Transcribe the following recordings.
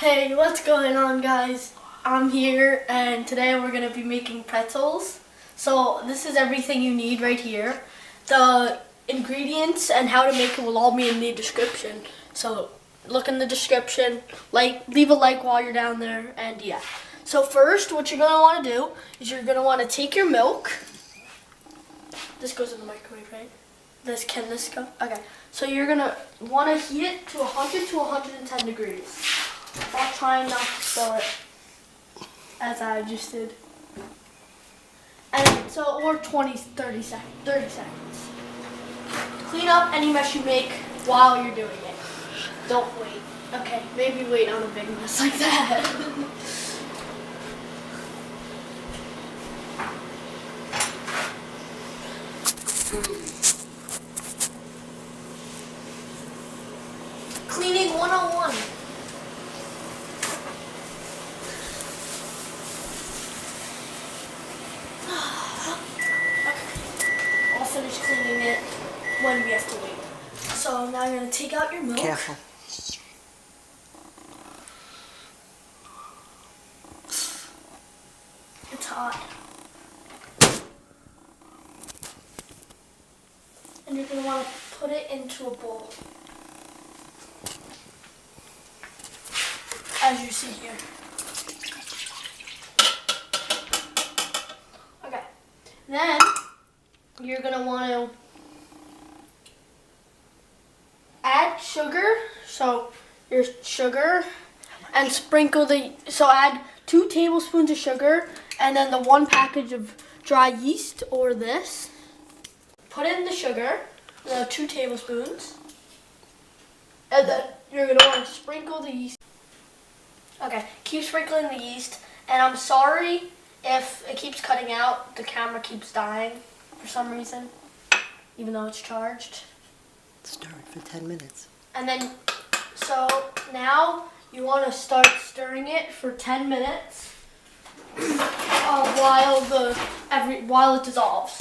Hey, what's going on, guys? I'm here and today we're going to be making pretzels. So this is everything you need right here. The ingredients and how to make it will all be in the description. So look in the description, leave a like while you're down there, and yeah. So first what you're going to want to do is you're going to want to take your milk. This goes in the microwave, right? Can this go? Okay. So you're going to want to heat it to 100 to 110 degrees. I'll try not to spill it as I just did. And so, or 30 seconds. Clean up any mess you make while you're doing it. Don't wait. Okay, maybe wait on a big mess like that. Cleaning 101. Finish cleaning it when we have to wait. So now you're going to take out your milk. Careful. It's hot. And you're going to want to put it into a bowl. As you see here. Okay. Then you're going to want to add sugar, so your sugar, and sprinkle add 2 tablespoons of sugar, and then the 1 package of dry yeast, or this. Put in the sugar, the 2 tablespoons, and then you're going to want to sprinkle the yeast. Okay, keep sprinkling the yeast, and I'm sorry if it keeps cutting out, the camera keeps dying for some reason, even though it's charged. Stir it for 10 minutes. And then, so now you want to start stirring it for 10 minutes while it dissolves.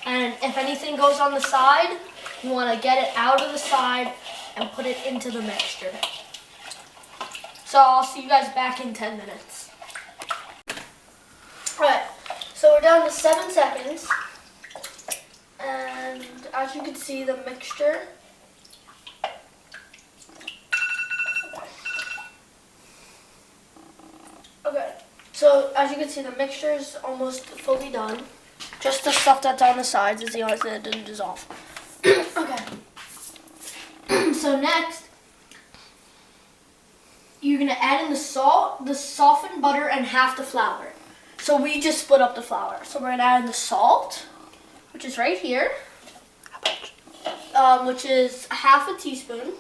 And if anything goes on the side, you want to get it out of the side and put it into the mixture. So I'll see you guys back in 10 minutes. Alright, so we're down to 7 seconds, and as you can see, the mixture is almost fully done. Just the stuff that's on the sides is the only thing that didn't dissolve. Okay. So next, you're going to add in the salt, the softened butter, and half the flour. So we just split up the flour. So we're going to add in the salt, which is right here, which is half a teaspoon.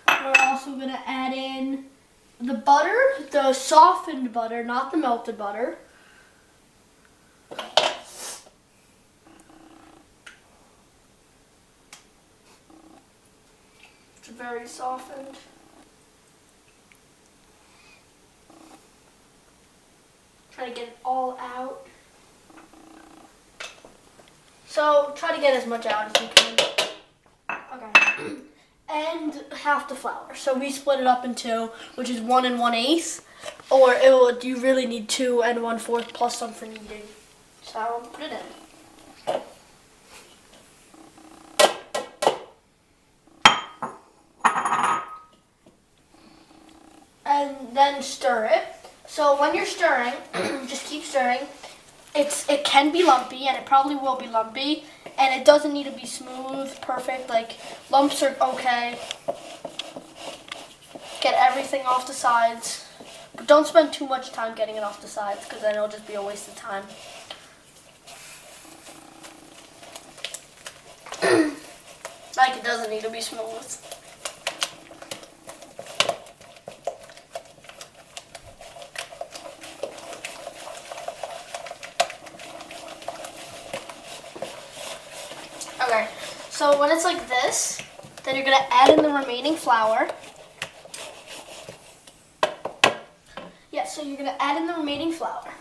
We're also going to add in the butter, the softened butter, not the melted butter. It's very softened. Try to get it all out. So try to get as much out as you can. Okay. And half the flour. So we split it up in 2, which is 1 1/8. Or you really need 2 1/4 plus some for kneading. So put it in. And then stir it. So when you're stirring, just keep stirring. It can be lumpy, and it probably will be lumpy, and it doesn't need to be smooth, perfect. Like, lumps are okay. Get everything off the sides, but don't spend too much time getting it off the sides, because then it'll just be a waste of time. Like, it doesn't need to be smooth. Okay, so when it's like this, then you're going to add in the remaining flour. Yeah, so you're going to add in the remaining flour.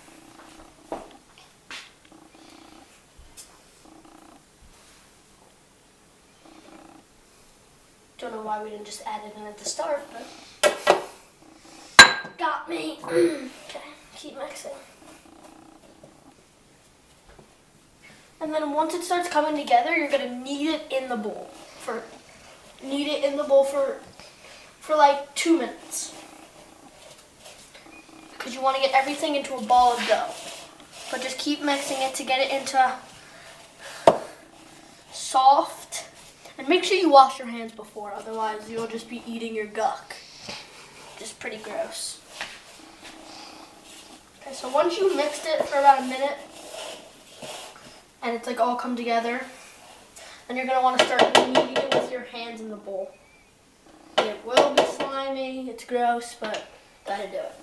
Don't know why we didn't just add it in at the start, but got me. Okay, keep mixing. And then once it starts coming together, you're gonna knead it in the bowl for like 2 minutes. Because you want to get everything into a ball of dough. But just keep mixing it to get it into soft. And make sure you wash your hands before, otherwise you'll just be eating your guck. Just pretty gross. Okay, so once you mixed it for about a minute, and it's like all come together, then you're gonna want to start kneading it with your hands in the bowl. It will be slimy, it's gross, but gotta do it.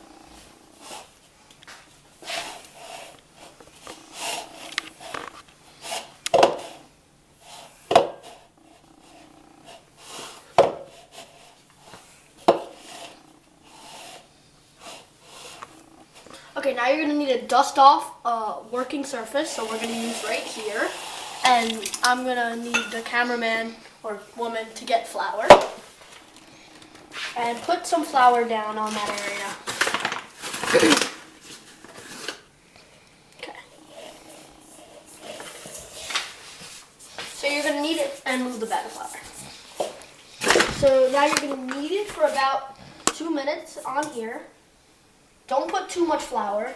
Okay, now you're gonna need to dust off a working surface, so we're gonna use right here. And I'm gonna need the cameraman or woman to get flour. And put some flour down on that area. Okay. So you're gonna knead it and move the bag of flour. So now you're gonna knead it for about 2 minutes on here. Don't put too much flour.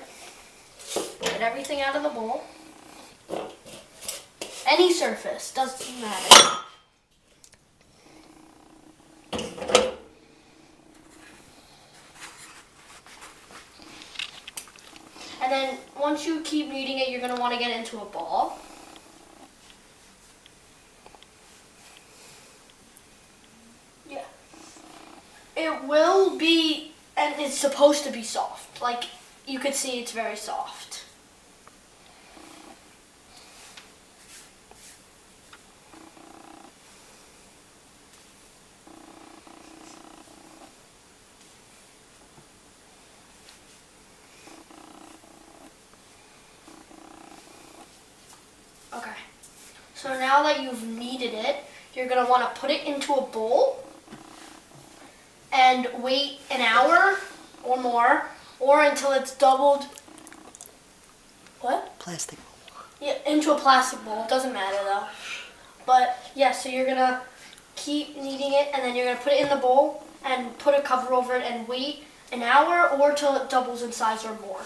Get everything out of the bowl. Any surface, doesn't matter. And then once you keep kneading it, you're going to want to get it into a ball. Yeah. It will be, and it's supposed to be soft. Like, you could see it's very soft. Okay, so now that you've kneaded it, you're going to want to put it into a bowl and wait an hour or more, or until it's doubled. What? Plastic bowl. Yeah, into a plastic bowl. It doesn't matter though. But yeah, so you're going to keep kneading it, and then you're going to put it in the bowl and put a cover over it and wait an hour or till it doubles in size or more.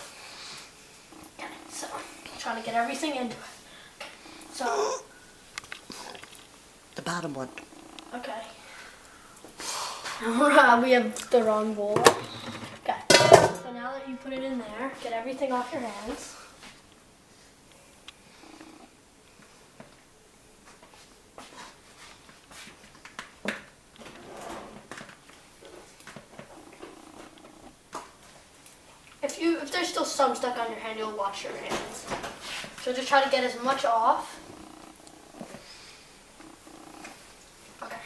Okay, so I'm trying to get everything into it. So, the bottom one. okay. We have the wrong bowl. Okay. So now that you put it in there, get everything off your hands. If there's still some stuck on your hand, you'll wash your hands. So just try to get as much off. Okay.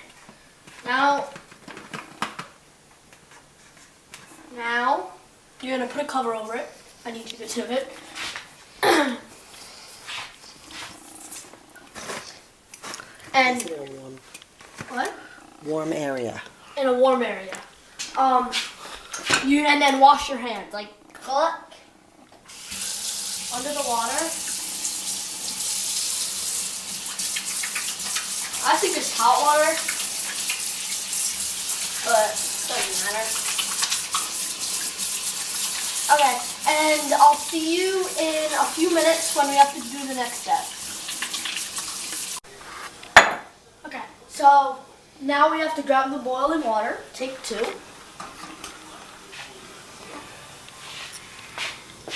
Now you're gonna put a cover over it. I need you to do it. And In a warm, what? warm area. In a warm area. And then wash your hands, like cluck under the water. I think it's hot water, but it doesn't matter. Okay, and I'll see you in a few minutes when we have to do the next step. Okay, so now we have to grab the boiling water, take 2,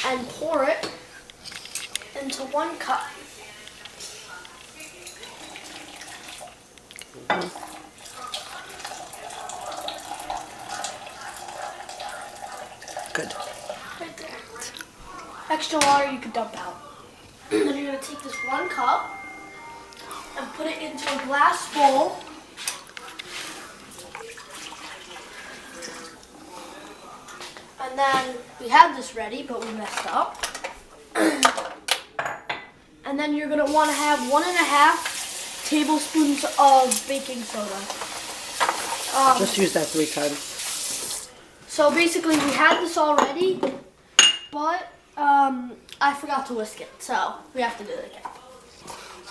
and pour it into 1 cup. Good. Right there. Extra water you could dump out. Then you're going to take this 1 cup and put it into a glass bowl. And then we had this ready, but we messed up. And then you're going to want to have 1.5 tablespoons of baking soda. Just use that 3 times. So basically we had this already, but I forgot to whisk it, so we have to do it again.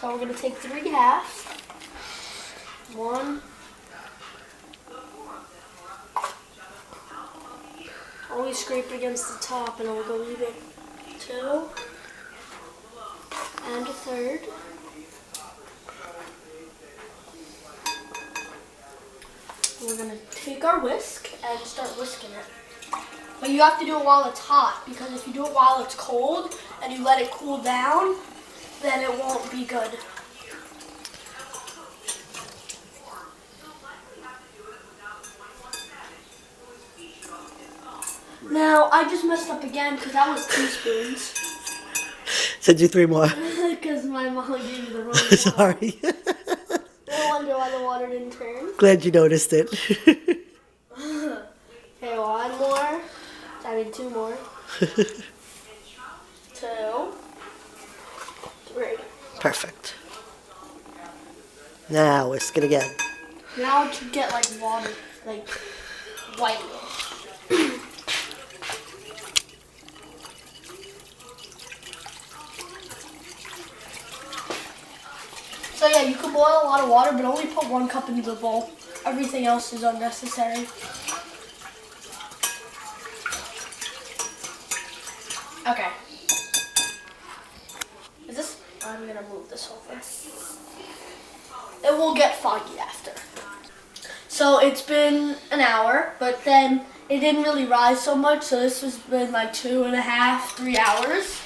So we're gonna take 3 halves. 1. Always scrape against the top and it will go even. 2. And a 3rd. We're gonna take our whisk and start whisking it. But you have to do it while it's hot, because if you do it while it's cold and you let it cool down, then it won't be good. Now, I just messed up again because that was teaspoons. Send you 3 more. Because my mom gave me the wrong one. Sorry. No wonder why the water didn't turn. Glad you noticed it. Okay, 1 more. I mean 2 more. 2. 3. Perfect. Now whisk it again. Now it should get like water, like whitish. So yeah, you could boil a lot of water, but only put 1 cup into the bowl. Everything else is unnecessary. Okay. I'm gonna move this over. It will get foggy after. So it's been an hour, but then it didn't really rise so much, so this has been like 2.5, 3 hours.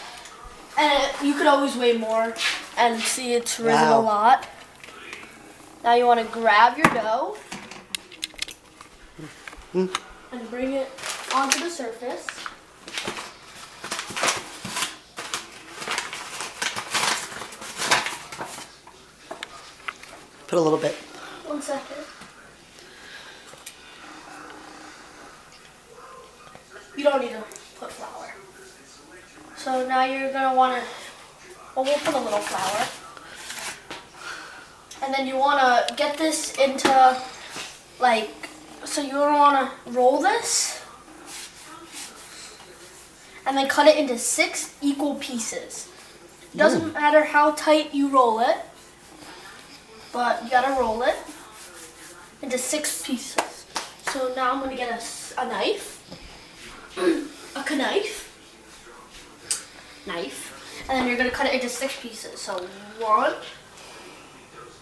And you could always weigh more and see it's risen a lot. Now you want to grab your dough and bring it onto the surface. Put a little bit. 1 second. You don't need to put flour. So now you're going to want to, well, we'll put a little flour. And then you want to get this into, like, so you're going to want to roll this. And then cut it into 6 equal pieces. Doesn't matter how tight you roll it, but you got to roll it into 6 pieces. So now I'm going to get a knife. A knife, and then you're going to cut it into 6 pieces. So 1,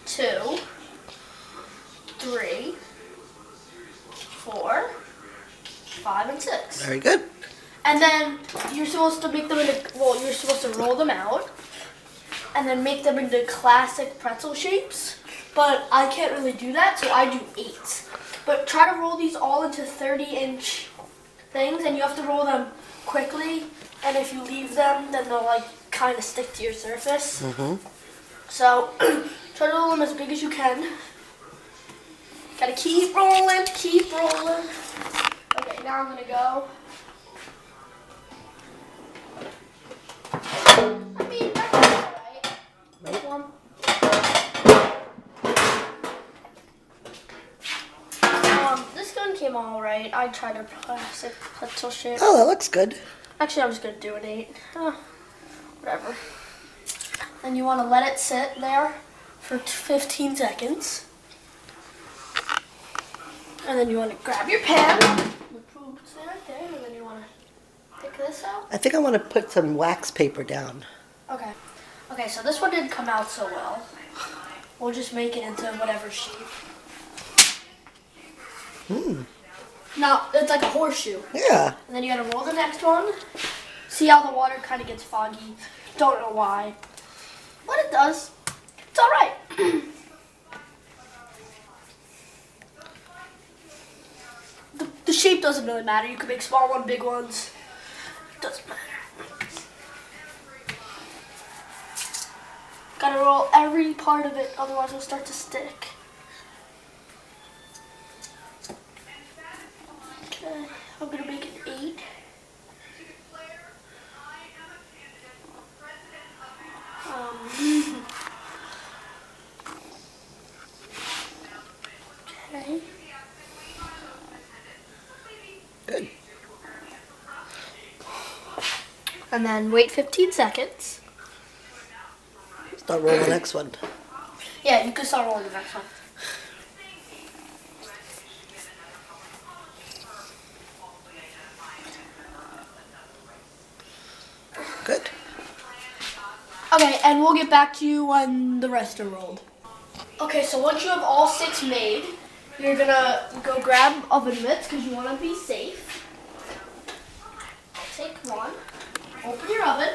2, 3, 4, 5, and 6. Very good. And then you're supposed to make them into, well, you're supposed to roll them out and then make them into classic pretzel shapes. But I can't really do that, so I do 8. But try to roll these all into 30-inch things, and you have to roll them quickly, and if you leave them, then they'll like kind of stick to your surface. So try to roll them as big as you can. Gotta keep rolling, keep rolling. Okay, now I'm gonna go. I mean, that's alright. This one. This gun came all right. I tried a classic pretzel shape. Oh, that looks good. Actually, I'm just gonna do an 8. Whatever. Then you want to let it sit there for 15 seconds. And then you want to grab your pan. The proof's right there. And then you want to pick this out. I think I want to put some wax paper down. Okay. Okay, so this one didn't come out so well. We'll just make it into whatever shape. Now, it's like a horseshoe. Yeah. And then you gotta roll the next one. See how the water kind of gets foggy. Don't know why. But it does. It's alright. The shape doesn't really matter. You can make small ones, big ones. Doesn't matter. Gotta roll every part of it, otherwise it'll start to stick. Okay, I'm gonna make an 8. Okay. And then wait 15 seconds. Start rolling the next one. Yeah, you can start rolling the next one. Good. Okay, and we'll get back to you when the rest are rolled. Okay, so once you have all 6 made, you're gonna go grab oven mitts because you want to be safe. Take one, open your oven.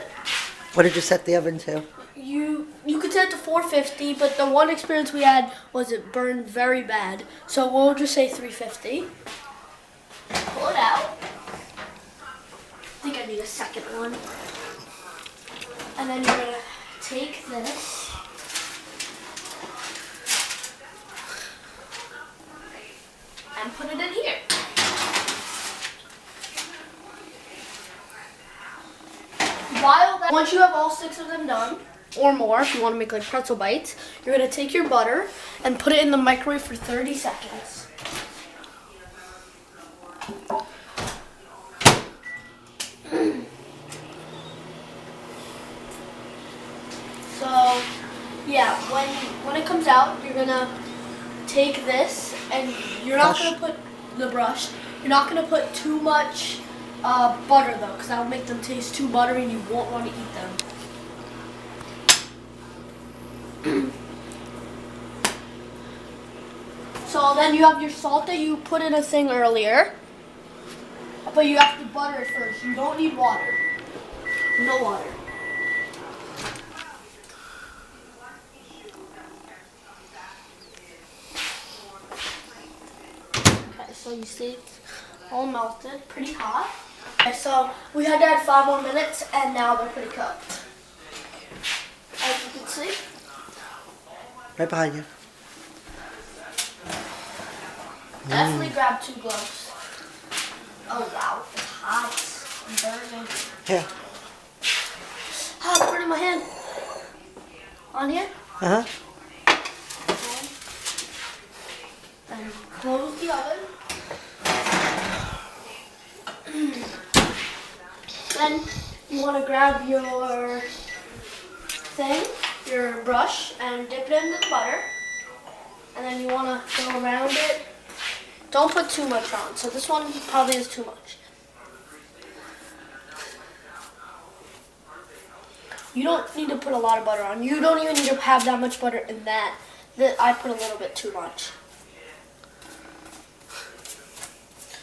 What did you set the oven to? You could set it to 450, but the one experience we had was it burned very bad. So we'll just say 350. Pull it out. I think I need a second one. And then you're gonna take this. And put it in here. Once you have all 6 of them done, or more if you want to make like pretzel bites, you're going to take your butter and put it in the microwave for 30 seconds. So, yeah, when it comes out, you're going to take this and you're not going to put the brush. You're not going to put too much butter though, because that will make them taste too buttery and you won't want to eat them. So then you have your salt that you put in a thing earlier, but you have to butter it first. You don't need water. No water. Okay, so you see it's all melted, pretty hot. Okay, so we had to add 5 more minutes and now they're pretty cooked. As you can see. Right behind you. Definitely grab 2 gloves. Oh wow, it's hot. I'm burning. Here. Ah, it's burning my hand. On here. Uh-huh. Okay. And close the oven. Then you want to grab your thing, your brush, and dip it into the butter. And then you want to go around it. Don't put too much on. So this one probably is too much. You don't need to put a lot of butter on. You don't even need to have that much butter in that. I put a little bit too much.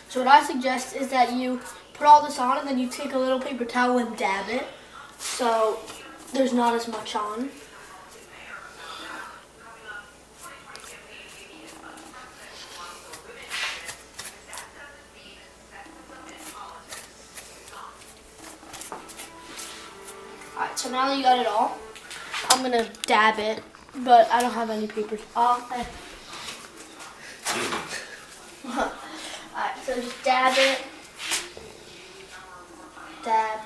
So what I suggest is that you put all this on and then you take a little paper towel and dab it. So there's not as much on. Alright, so now that you got it all, I'm going to dab it, but I don't have any paper. Alright, so just dab it. Dab.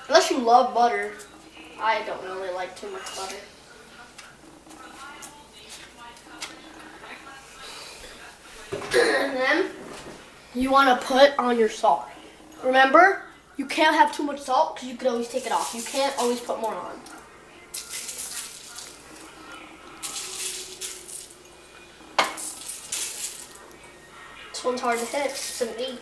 Unless you love butter. I don't really like too much butter. And then you want to put on your salt. Remember, you can't have too much salt because you can always take it off. You can't always put more on. This one's hard to hit. It's an 8.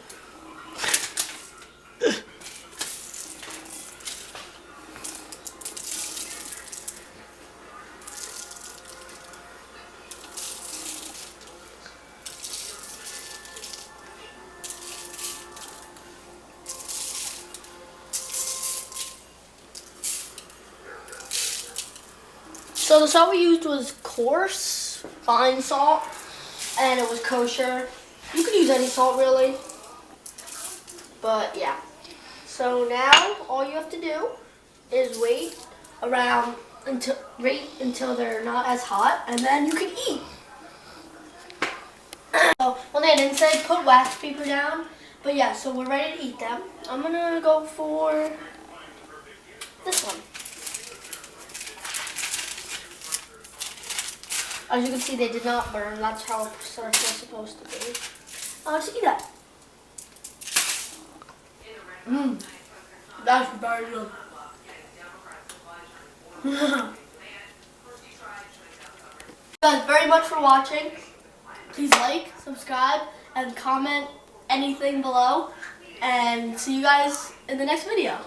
So the salt we used was coarse, fine salt, and it was kosher. You could use any salt really, but yeah. So now all you have to do is wait until they're not as hot, and then you can eat. So one thing I didn't say, put wax paper down, but yeah. So we're ready to eat them. I'm gonna go for this one. As you can see, they did not burn. That's how they're supposed to be. Let's eat that. That's very good. Guys, very much for watching. Please like, subscribe, and comment anything below. And see you guys in the next video.